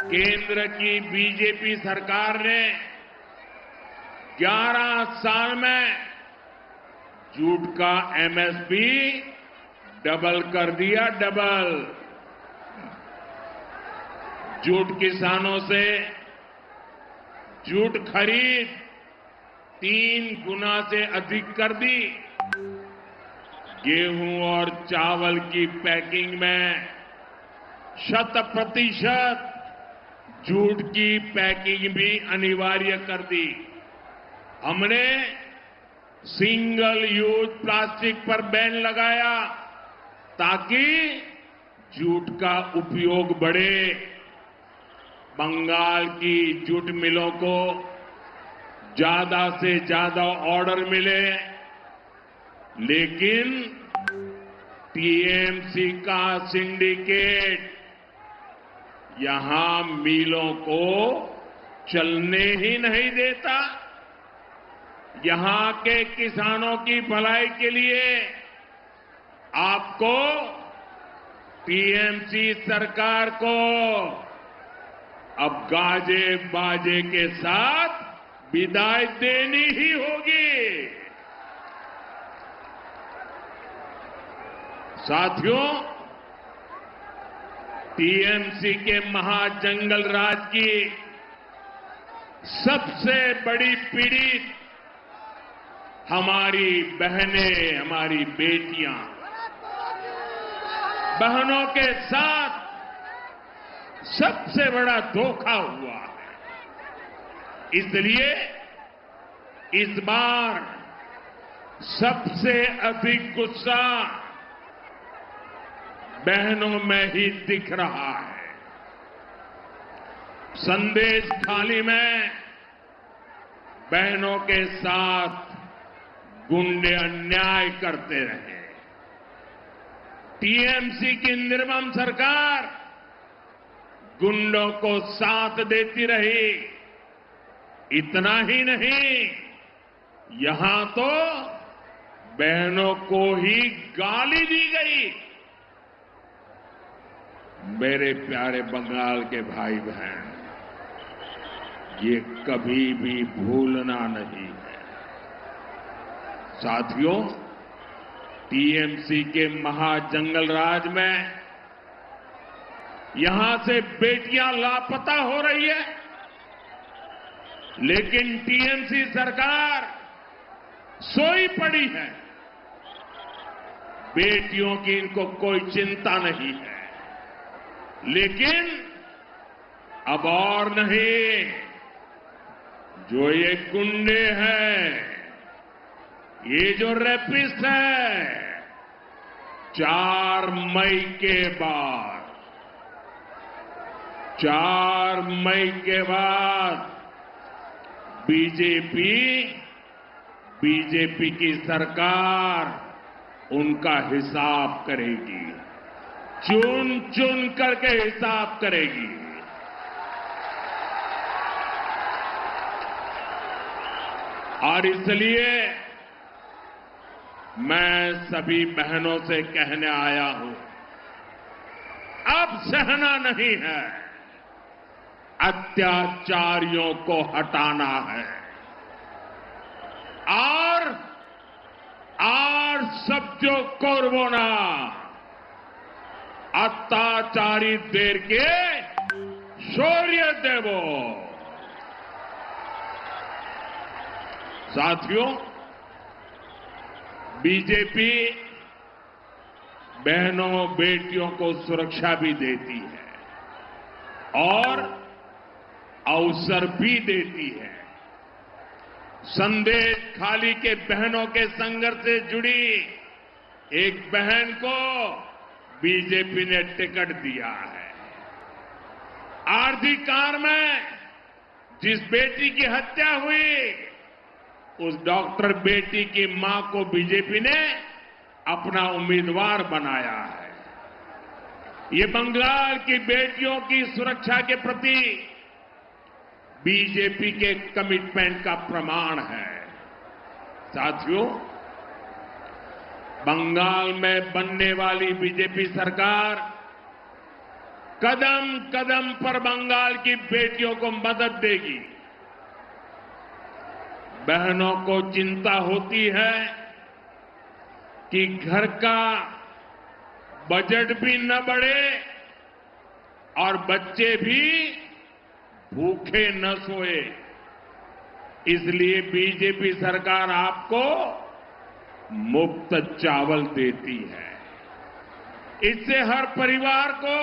केंद्र की बीजेपी सरकार ने 11 साल में जूट का एमएसपी डबल कर दिया, डबल। जूट किसानों से जूट खरीद 3 गुना से अधिक कर दी। गेहूं और चावल की पैकिंग में 100% जूट की पैकिंग भी अनिवार्य कर दी। हमने सिंगल यूज प्लास्टिक पर बैन लगाया ताकि जूट का उपयोग बढ़े। बंगाल की जूट मिलों को ज्यादा से ज्यादा ऑर्डर मिले, लेकिन टीएमसी का सिंडिकेट यहां मिलों को चलने ही नहीं देता। यहां के किसानों की भलाई के लिए आपको, टीएमसी सरकार को अब गाजे बाजे के साथ विदाई देनी ही होगी। साथियों, टीएमसी के महाजंगल राज की सबसे बड़ी पीड़ित हमारी बहनें, हमारी बेटियां। बहनों के साथ सबसे बड़ा धोखा हुआ है। इसलिए इस बार सबसे अधिक गुस्सा बहनों में ही दिख रहा है। संदेश खाली में बहनों के साथ गुंडे अन्याय करते रहे। टीएमसी की निर्मम सरकार गुंडों को साथ देती रही। इतना ही नहीं, यहां तो बहनों को ही गाली दी गई। मेरे प्यारे बंगाल के भाई बहन, ये कभी भी भूलना नहीं है। साथियों, टीएमसी के महाजंगल राज में यहां से बेटियां लापता हो रही है, लेकिन टीएमसी सरकार सोई पड़ी है। बेटियों की इनको कोई चिंता नहीं है। लेकिन अब और नहीं, जो ये गुंडे हैं, ये जो रेपिस्ट है, 4 मई के बाद बीजेपी की सरकार उनका हिसाब करेगी, चुन चुन करके हिसाब करेगी। और इसलिए मैं सभी बहनों से कहने आया हूं, अब सहना नहीं है, अत्याचारियों को हटाना है। আর সহ্য করব না, অত্যাচারীদেরকে সরিয়ে দেব। साथियों, बीजेपी बहनों बेटियों को सुरक्षा भी देती है और अवसर भी देती है। संदेश खाली के बहनों के संघर्ष से जुड़ी एक बहन को बीजेपी ने टिकट दिया है। आरजी कार में जिस बेटी की हत्या हुई, उस डॉक्टर बेटी की मां को बीजेपी ने अपना उम्मीदवार बनाया है। ये बंगाल की बेटियों की सुरक्षा के प्रति बीजेपी के कमिटमेंट का प्रमाण है। साथियों, बंगाल में बनने वाली बीजेपी सरकार कदम कदम पर बंगाल की बेटियों को मदद देगी। बहनों को चिंता होती है कि घर का बजट भी न बढ़े और बच्चे भी भूखे न सोए। इसलिए बीजेपी सरकार आपको मुफ्त चावल देती है। इससे हर परिवार को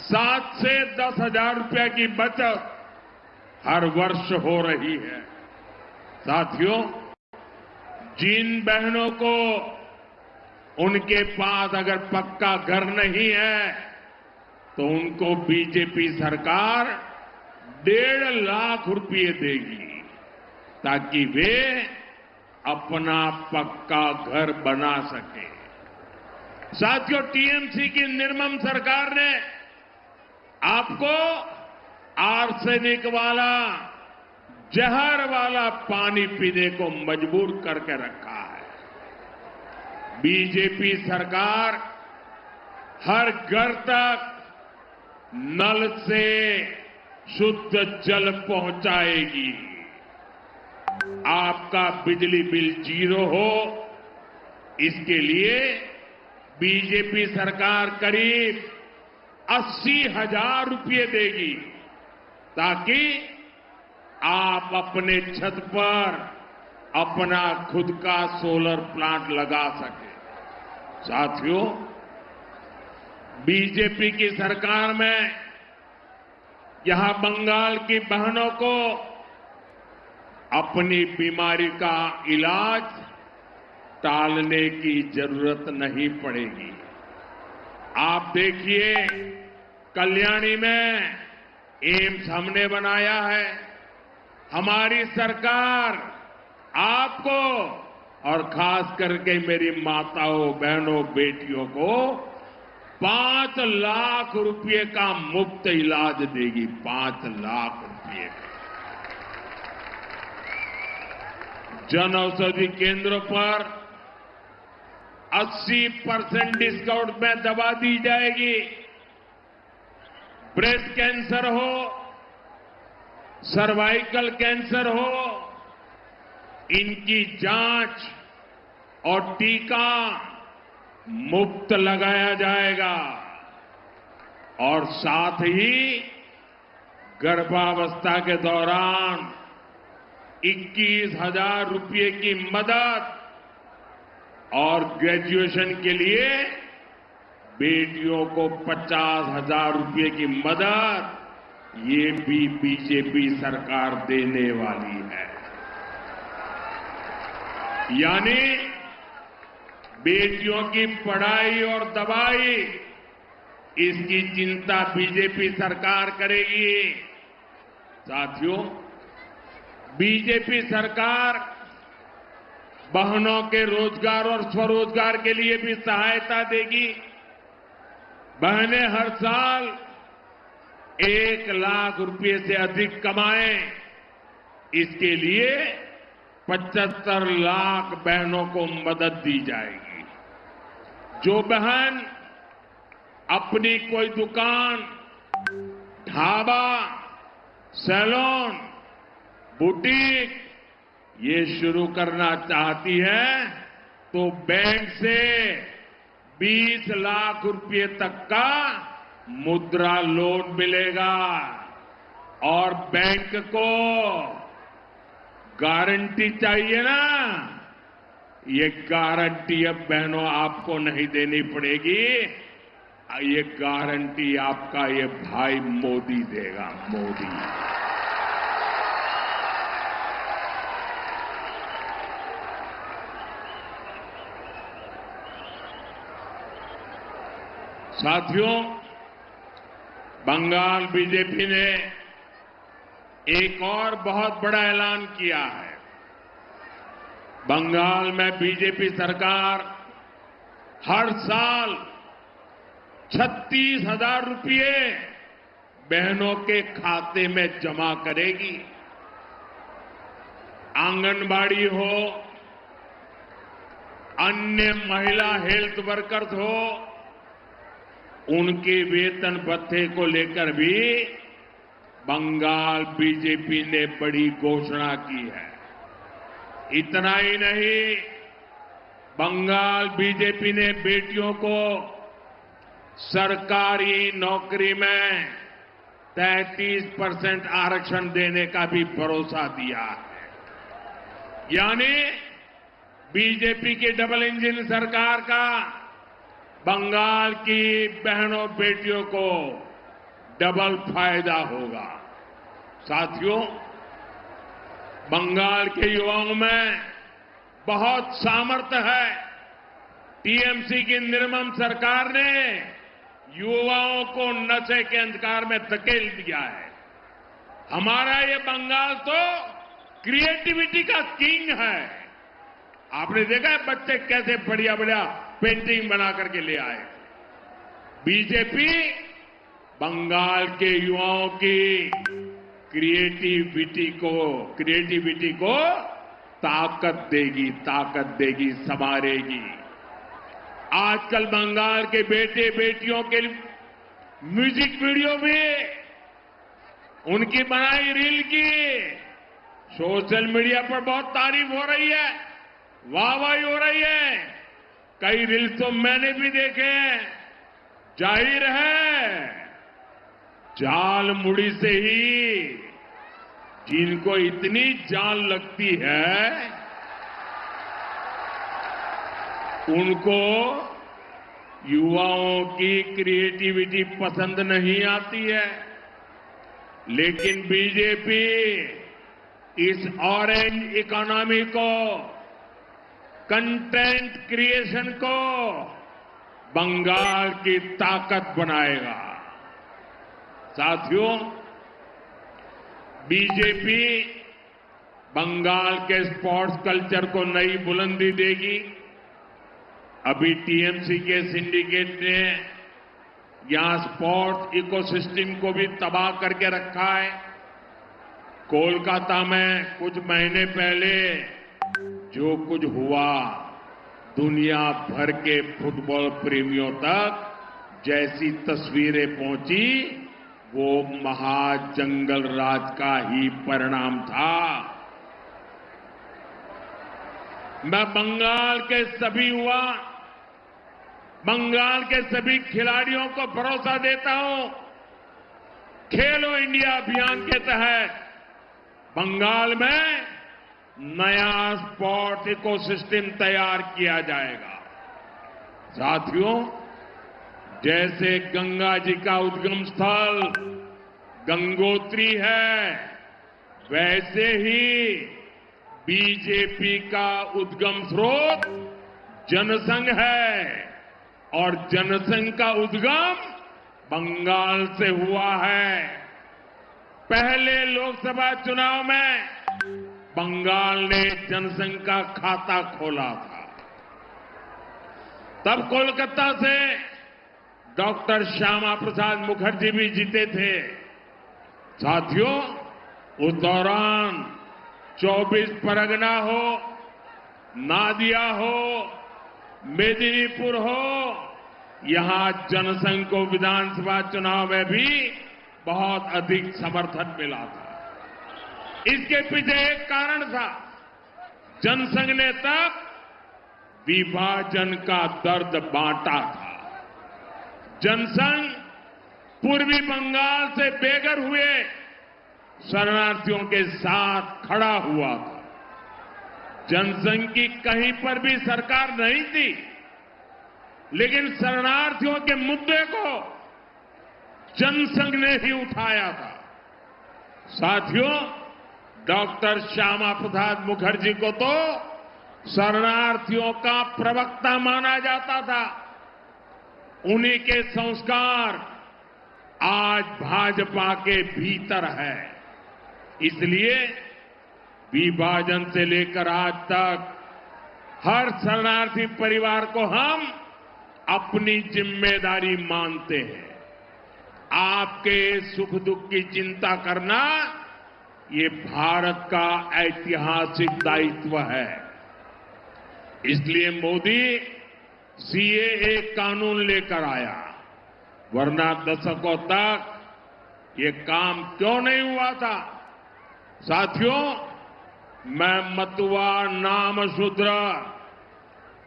7 से 10 हजार रुपए की बचत हर वर्ष हो रही है। साथियों, जिन बहनों को उनके पास अगर पक्का घर नहीं है तो उनको बीजेपी सरकार 1.5 लाख रुपए देगी ताकि वे अपना पक्का घर बना सके। साथियों, टीएमसी की निर्मम सरकार ने आपको आर्सेनिक वाला, जहर वाला पानी पीने को मजबूर करके रखा है। बीजेपी सरकार हर घर तक नल से शुद्ध जल पहुंचाएगी। आपका बिजली बिल 0 हो, इसके लिए बीजेपी सरकार करीब 80,000 रुपए देगी ताकि आप अपने छत पर अपना खुद का सोलर प्लांट लगा सके। साथियों, बीजेपी की सरकार में यहां बंगाल की बहनों को अपनी बीमारी का इलाज टालने की जरूरत नहीं पड़ेगी। आप देखिए, कल्याणी में एम्स हमने बनाया है। हमारी सरकार आपको और खास करके मेरी माताओं, बहनों, बेटियों को 5 लाख रुपए का मुफ्त इलाज देगी। 5 लाख रुपए का। जन औषधि केंद्रों पर 80% डिस्काउंट में दवा दी जाएगी। ब्रेस्ट कैंसर हो, सर्वाइकल कैंसर हो, इनकी जांच और टीका मुफ्त लगाया जाएगा और साथ ही गर्भावस्था के दौरान 21,000 रुपए की मदद और ग्रेजुएशन के लिए बेटियों को 50,000 रुपए की मदद, ये भी बीजेपी सरकार देने वाली है। यानी बेटियों की पढ़ाई और दवाई, इसकी चिंता बीजेपी सरकार करेगी। साथियों, बीजेपी सरकार बहनों के रोजगार और स्वरोजगार के लिए भी सहायता देगी। बहनें हर साल 1 लाख रुपए से अधिक कमाएं, इसके लिए 75 लाख बहनों को मदद दी जाएगी। जो बहन अपनी कोई दुकान, ढाबा, सैलून, बुटीक ये शुरू करना चाहती है तो बैंक से 20 लाख रुपए तक का मुद्रा लोन मिलेगा और बैंक को गारंटी चाहिए ना, ये गारंटी अब बहनों आपको नहीं देनी पड़ेगी। ये गारंटी आपका ये भाई मोदी देगा। मोदी। साथियों, बंगाल बीजेपी ने एक और बहुत बड़ा ऐलान किया है। बंगाल में बीजेपी सरकार हर साल 36,000 रुपए बहनों के खाते में जमा करेगी। आंगनबाड़ी हो, अन्य महिला हेल्थ वर्कर्स हो, उनके वेतन भत्ते को लेकर भी बंगाल बीजेपी ने बड़ी घोषणा की है। इतना ही नहीं, बंगाल बीजेपी ने बेटियों को सरकारी नौकरी में 33% आरक्षण देने का भी भरोसा दिया है। यानी बीजेपी की डबल इंजन सरकार का बंगाल की बहनों बेटियों को डबल फायदा होगा। साथियों, बंगाल के युवाओं में बहुत सामर्थ्य है। टीएमसी की निर्मम सरकार ने युवाओं को नशे के अंधकार में धकेल दिया है। हमारा ये बंगाल तो क्रिएटिविटी का किंग है। आपने देखा है बच्चे कैसे बढ़िया बढ़िया पेंटिंग बना करके ले आए। बीजेपी बंगाल के युवाओं की क्रिएटिविटी को ताकत देगी, संवारेगी। आजकल बंगाल के बेटे बेटियों के म्यूजिक वीडियो भी, उनकी बनाई रील की सोशल मीडिया पर बहुत तारीफ हो रही है, वाहवाही हो रही है। कई रील्स तो मैंने भी देखे हैं। जाहिर है जाल मुड़ी से ही जिनको इतनी जान लगती है उनको युवाओं की क्रिएटिविटी पसंद नहीं आती है। लेकिन बीजेपी इस ऑरेंज इकोनॉमी को, कंटेंट क्रिएशन को बंगाल की ताकत बनाएगा। साथियों, बीजेपी बंगाल के स्पोर्ट्स कल्चर को नई बुलंदी देगी। अभी टीएमसी के सिंडिकेट ने यहां स्पोर्ट्स इकोसिस्टम को भी तबाह करके रखा है। कोलकाता में कुछ महीने पहले जो कुछ हुआ, दुनिया भर के फुटबॉल प्रेमियों तक जैसी तस्वीरें पहुंची, वो महाजंगल राज का ही परिणाम था। मैं बंगाल के सभी खिलाड़ियों को भरोसा देता हूं, खेलो इंडिया अभियान के तहत बंगाल में नया स्पोर्ट्स इकोसिस्टम तैयार किया जाएगा। साथियों, जैसे गंगा जी का उद्गम स्थल गंगोत्री है, वैसे ही बीजेपी का उद्गम स्रोत जनसंघ है और जनसंघ का उद्गम बंगाल से हुआ है। पहले लोकसभा चुनाव में बंगाल ने जनसंघ का खाता खोला था। तब कोलकाता से डॉक्टर श्यामा प्रसाद मुखर्जी भी जीते थे। साथियों, उस दौरान 24 परगना हो, नादिया हो, मेदिनीपुर हो, यहां जनसंघ को विधानसभा चुनाव में भी बहुत अधिक समर्थन मिला था। इसके पीछे एक कारण था, जनसंघ ने तब विभाजन का दर्द बांटा था। जनसंघ पूर्वी बंगाल से बेघर हुए शरणार्थियों के साथ खड़ा हुआ था। जनसंघ की कहीं पर भी सरकार नहीं थी, लेकिन शरणार्थियों के मुद्दे को जनसंघ ने ही उठाया था। साथियों, डॉक्टर श्यामा प्रसाद मुखर्जी को तो शरणार्थियों का प्रवक्ता माना जाता था। उन्हीं के संस्कार आज भाजपा के भीतर है। इसलिए विभाजन से लेकर आज तक हर शरणार्थी परिवार को हम अपनी जिम्मेदारी मानते हैं। आपके सुख दुख की चिंता करना ये भारत का ऐतिहासिक दायित्व है। इसलिए मोदी सीएए कानून लेकर आया, वरना दशकों तक ये काम क्यों नहीं हुआ था? साथियों, मैं मतुआ, नामशूद्र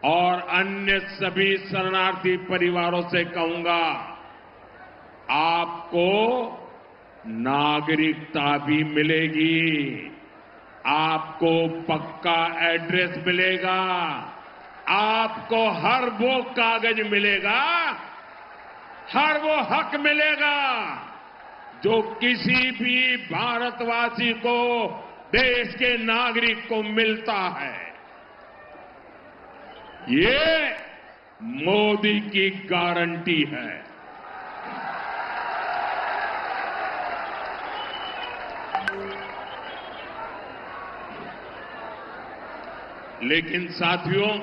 और अन्य सभी शरणार्थी परिवारों से कहूंगा, आपको नागरिकता भी मिलेगी, आपको पक्का एड्रेस मिलेगा, आपको हर वो कागज मिलेगा, हर वो हक मिलेगा जो किसी भी भारतवासी को, देश के नागरिक को मिलता है। ये मोदी की गारंटी है। लेकिन साथियों,